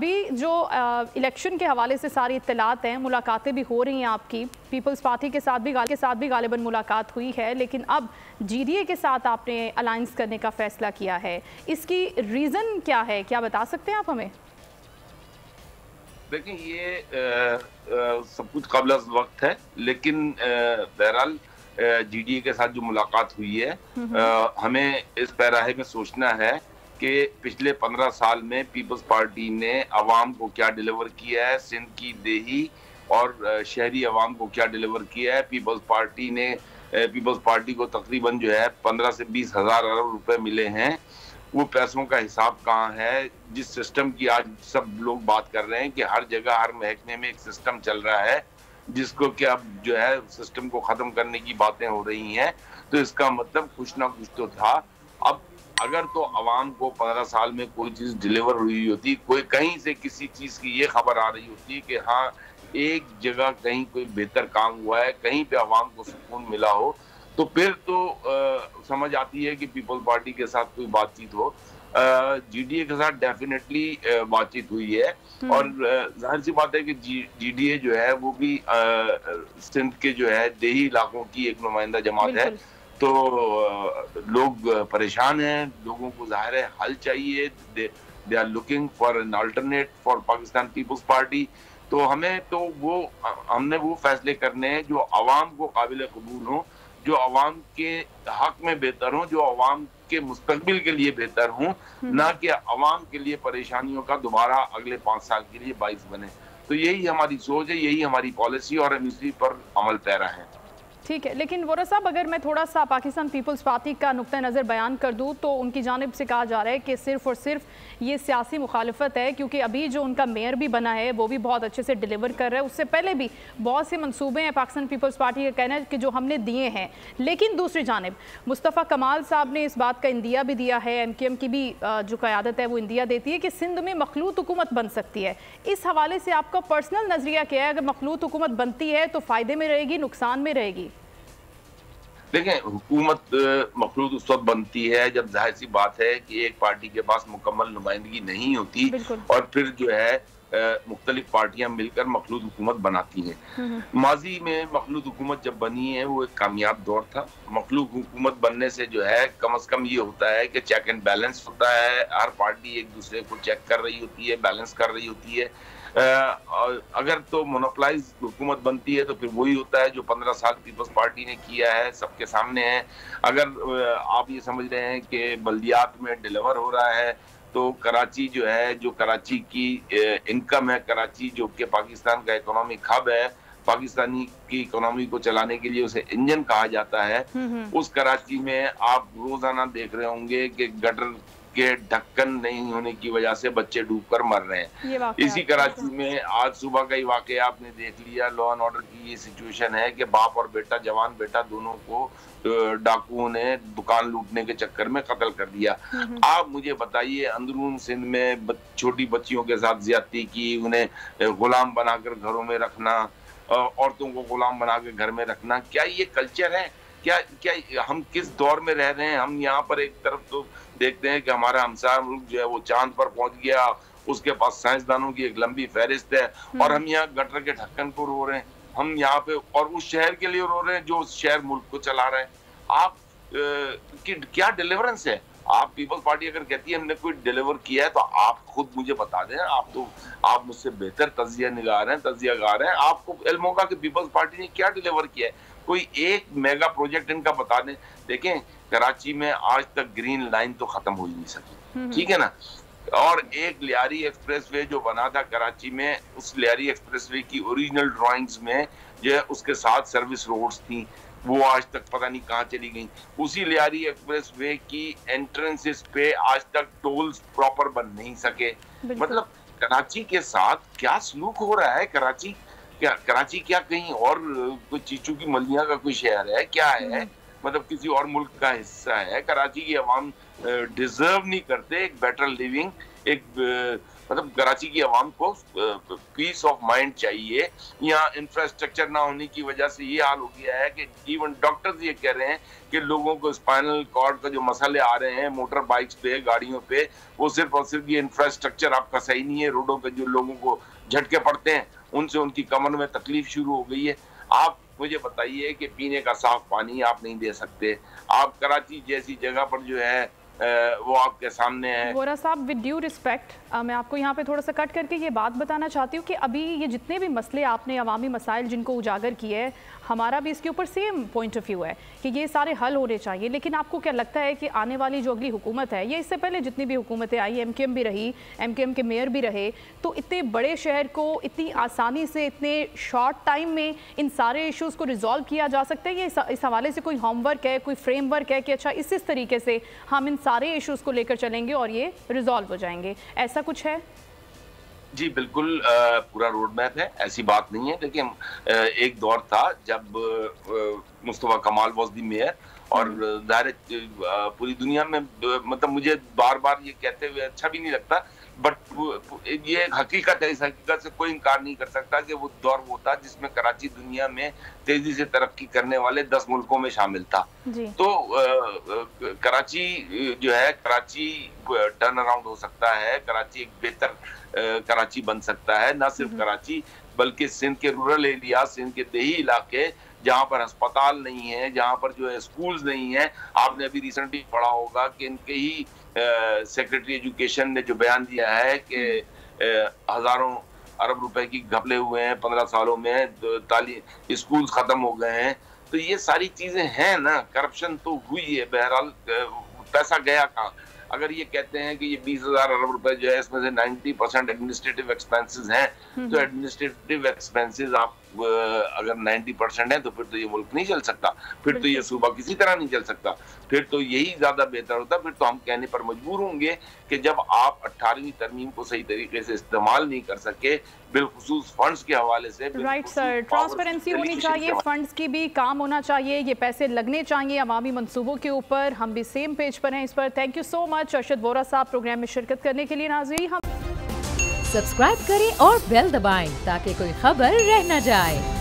अभी जो इलेक्शन के हवाले से सारी इत्तलात हैं, मुलाकातें भी हो रही हैं आपकी, पीपल्स पार्टी के साथ भी गालिबन मुलाकात हुई है, लेकिन अब जीडीए के साथ आपने अलायंस करने का फैसला किया है। इसकी रीज़न क्या है, क्या बता सकते हैं आप हमें? देखिए, ये सब कुछ क़ब्ल अज़ वक्त है, लेकिन बहरहाल जीडीए के साथ जो मुलाकात हुई है, हमें इस पैराहे में सोचना है कि पिछले 15 साल में पीपल्स पार्टी ने अवाम को क्या डिलीवर किया है, सिंध की देही और शहरी अवाम को क्या डिलीवर किया है। पीपल्स पार्टी को तकरीबन जो है 15 से 20 हज़ार अरब रुपए मिले हैं। वो पैसों का हिसाब कहाँ है? जिस सिस्टम की आज सब लोग बात कर रहे हैं कि हर जगह हर महकमे में एक सिस्टम चल रहा है, जिसको कि अब जो है सिस्टम को खत्म करने की बातें हो रही हैं, तो इसका मतलब कुछ ना कुछ तो था। अब अगर तो अवाम को 15 साल में कोई चीज डिलीवर हुई होती, कोई कहीं से किसी चीज की ये खबर आ रही होती कि हाँ एक जगह कहीं कोई बेहतर काम हुआ है, कहीं पे अवाम को सुकून मिला हो, तो फिर तो समझ आती है कि पीपल्स पार्टी के साथ कोई बातचीत हो। जीडीए के साथ डेफिनेटली बातचीत हुई है और जाहिर सी बात है कि जीडीए जो है वो भी सिंध के जो है देही इलाकों की एक नुमाइंदा जमात है। तो लोग परेशान हैं, लोगों को जाहिर है हल चाहिए, they are looking for an alternate for Pakistan Peoples Party. तो हमने वो फैसले करने हैं जो अवाम को काबिल कबूल हो, जो अवाम के हक में बेहतर हो, जो अवाम के मुस्तकबिल के लिए बेहतर हो, ना कि अवाम के लिए परेशानियों का दोबारा अगले 5 साल के लिए बाइस बने। तो यही हमारी सोच है, यही हमारी पॉलिसी और हम इसी पर अमल पैरा है। ठीक है, लेकिन वोरा साहब, अगर मैं थोड़ा सा पाकिस्तान पीपल्स पार्टी का नुक्ता नज़र बयान कर दूं तो उनकी जानिब से कहा जा रहा है कि सिर्फ और सिर्फ ये सियासी मुखालफत है, क्योंकि अभी जो उनका मेयर भी बना है वो भी बहुत अच्छे से डिलीवर कर रहा है। उससे पहले भी बहुत से मंसूबे हैं पाकिस्तान पीपल्स पार्टी का कहना है कि जो हमने दिए हैं, लेकिन दूसरी जानिब मुस्तफ़ा कमाल साहब ने इस बात का इंदिया भी दिया है, MKM की भी जो क़यादत है वो इंदिया देती है कि सिंध में मखलूत हुकूमत बन सकती है। इस हवाले से आपका पर्सनल नज़रिया क्या है? अगर मखलूत हुकूमत बनती है तो फ़ायदे में रहेगी, नुकसान में रहेगी? देखें, हुकूमत मखलूत उस वक्त बनती है जब जाहिर सी बात है कि एक पार्टी के पास मुकम्मल नुमाइंदगी नहीं होती और फिर जो है मुख्तलिफ पार्टियां मिलकर मखलूत हुकूमत बनाती हैं। माजी में मखलूत हुकूमत जब बनी है वो एक कामयाब दौर था। मखलूत हुकूमत बनने से जो है कम अज कम ये होता है कि चेक एंड बैलेंस होता है, हर पार्टी एक दूसरे को चेक कर रही होती है, बैलेंस कर रही होती है। अगर तो मोनोपलाइज हुकूमत बनती है तो फिर वही होता है जो 15 साल पीपल्स पार्टी ने किया है, सबके सामने है। अगर आप ये समझ रहे हैं कि बल्दियात में डिलीवर हो रहा है, तो कराची जो है, जो कराची की इनकम है, कराची जो कि पाकिस्तान का इकोनॉमिक हब है, पाकिस्तानी की इकोनॉमी को चलाने के लिए उसे इंजन कहा जाता है, उस कराची में आप रोजाना देख रहे होंगे कि गटर के ढक्कन नहीं होने की वजह से बच्चे डूबकर मर रहे हैं। इसी कराची में आज सुबह का ही वाकया आपने देख लिया, लॉ एंड ऑर्डर की ये सिचुएशन है कि बाप और बेटा, जवान बेटा दोनों को डाकुओं ने दुकान लूटने के चक्कर में कत्ल कर दिया। आप मुझे बताइए, अंदरून सिंध में छोटी बच्चियों के साथ ज्यादती की, उन्हें गुलाम बनाकर घरों में रखना, औरतों को गुलाम बना के घर में रखना, क्या ये कल्चर है? क्या हम किस दौर में रह रहे हैं? हम यहाँ पर एक तरफ तो देखते हैं कि हमारा हमसाया मुल्क जो है वो चांद पर पहुंच गया, उसके पास साइंसदानों की एक लंबी फहरिस्त है, और हम यहाँ गटर के ढक्कन को रो रहे हैं। हम यहाँ पे और उस शहर के लिए रो रहे हैं जो उस शहर मुल्क को चला रहा है। आप की क्या डिलीवरेंस है? आप पीपल्स पार्टी अगर कहती है हमने कोई डिलीवर किया है तो आप खुद मुझे बता दें। आप मुझसे बेहतर तजिया निगार हैं, तजियागार हैं, आपको इल्म होगा कि पीपल्स पार्टी ने क्या डिलीवर किया है। कोई एक मेगा प्रोजेक्ट इनका बता दें। देखें, कराची में आज तक ग्रीन लाइन तो खत्म हो ही नहीं सकी, ठीक है ना? और एक लियारी एक्सप्रेसवे जो बना था कराची में, उस लियारी एक्सप्रेसवे की ओरिजिनल ड्राइंग्स में जो है उसके साथ सर्विस रोड्स थी, वो आज तक पता नहीं कहाँ चली गई। उसी लियारी एक्सप्रेसवे की एंट्रेंसेस पे आज तक टोल्स प्रॉपर बन नहीं सके। मतलब कराची के साथ क्या सलूक हो रहा है? कराची क्या कहीं और कोई चीचू की मलिया का कोई शहर है? क्या है? मतलब किसी और मुल्क का हिस्सा है? कराची की आवाम डिजर्व नहीं करते एक बेटर लिविंग, एक मतलब कराची की आवाम को पीस ऑफ माइंड चाहिए। यहाँ इंफ्रास्ट्रक्चर ना होने की वजह से ये हाल हो गया है कि इवन डॉक्टर्स ये कह रहे हैं कि लोगों को स्पाइनल कॉर्ड का जो मसले आ रहे हैं मोटर बाइक्स पे, गाड़ियों पे, वो सिर्फ और सिर्फ ये इंफ्रास्ट्रक्चर आपका सही नहीं है। रोडों पे जो लोगों को झटके पड़ते हैं उनसे उनकी कमर में तकलीफ शुरू हो गई है। आप मुझे बताइए कि पीने का साफ पानी आप नहीं दे सकते। आप कराची जैसी जगह पर जो है वो आपके सामने है। वोरा साहब, विद ड्यू रिस्पेक्ट, मैं आपको यहाँ पे थोड़ा सा कट करके ये बात बताना चाहती हूँ कि अभी ये जितने भी मसले आपने अवामी मसाइल जिनको उजागर किए, हमारा भी इसके ऊपर सेम पॉइंट ऑफ व्यू है कि ये सारे हल होने चाहिए। लेकिन आपको क्या लगता है कि आने वाली जो अगली हुकूमत है, ये इससे पहले जितनी भी हुकूमतें आई, MKM भी रही, MKM के मेयर भी रहे, तो इतने बड़े शहर को इतनी आसानी से इतने शॉर्ट टाइम में इन सारे इशूज़ को रिजॉल्व किया जा सकता है? ये इस हवाले से कोई होमवर्क है, कोई फ्रेमवर्क है कि अच्छा इस तरीके से हम इन सारे इशूज़ को लेकर चलेंगे और ये रिजॉल्व हो जाएंगे, ऐसा कुछ है? जी बिल्कुल, पूरा रोड मैप है, ऐसी बात नहीं है। लेकिन एक दौर था जब मुस्तफा कमाल वॉज द मेयर और पूरी दुनिया में, मतलब मुझे बार बार ये कहते हुए अच्छा भी नहीं लगता, बट ये हकीकत है, इस हकीकत से कोई इनकार नहीं कर सकता कि वो दौर वो था जिसमें कराची दुनिया में तेजी से तरक्की करने वाले 10 मुल्कों में शामिल था। तो कराची जो है, कराची टर्न अराउंड हो सकता है, कराची एक बेहतर कराची बन सकता है। ना सिर्फ कराची बल्कि सिंध के रूरल एरिया, सिंध के देही इलाके जहाँ पर अस्पताल नहीं है, जहाँ पर जो है स्कूल्स नहीं है। आपने अभी रिसेंटली पढ़ा होगा कि इनके ही सेक्रेटरी एजुकेशन ने जो बयान दिया है कि हजारों अरब रुपए की घपले हुए हैं 15 सालों में, स्कूल्स खत्म हो गए हैं। तो ये सारी चीजें हैं ना, करप्शन तो हुई है, बहरहाल पैसा गया कहाँ? अगर ये कहते हैं कि ये 20,000 अरब रुपए जो है इसमें से 90% एडमिनिस्ट्रेटिव एक्सपेंसेस हैं, तो एडमिनिस्ट्रेटिव एक्सपेंसेस आप अगर 90% है तो फिर तो ये मुल्क नहीं चल सकता, फिर तो ये सूबा किसी तरह नहीं चल सकता। फिर तो यही ज्यादा बेहतर होता। फिर तो हम कहने पर मजबूर होंगे कि जब आप 18वीं तरमीम को सही तरीके से इस्तेमाल नहीं कर सके, बिलखुसूस फंड्स के हवाले से। राइट सर, ट्रांसपेरेंसी होनी चाहिए, फंड्स की भी काम होना चाहिए, ये पैसे लगने चाहिए अवामी मंसूबों के ऊपर। हम भी सेम पेज पर हैं इस पर। Thank you so much Arshad Vora साहब प्रोग्राम में शिरकत करने के लिए। नाज़रीन, हम सब्सक्राइब करें और बेल दबाएं ताकि कोई खबर रह न जाए।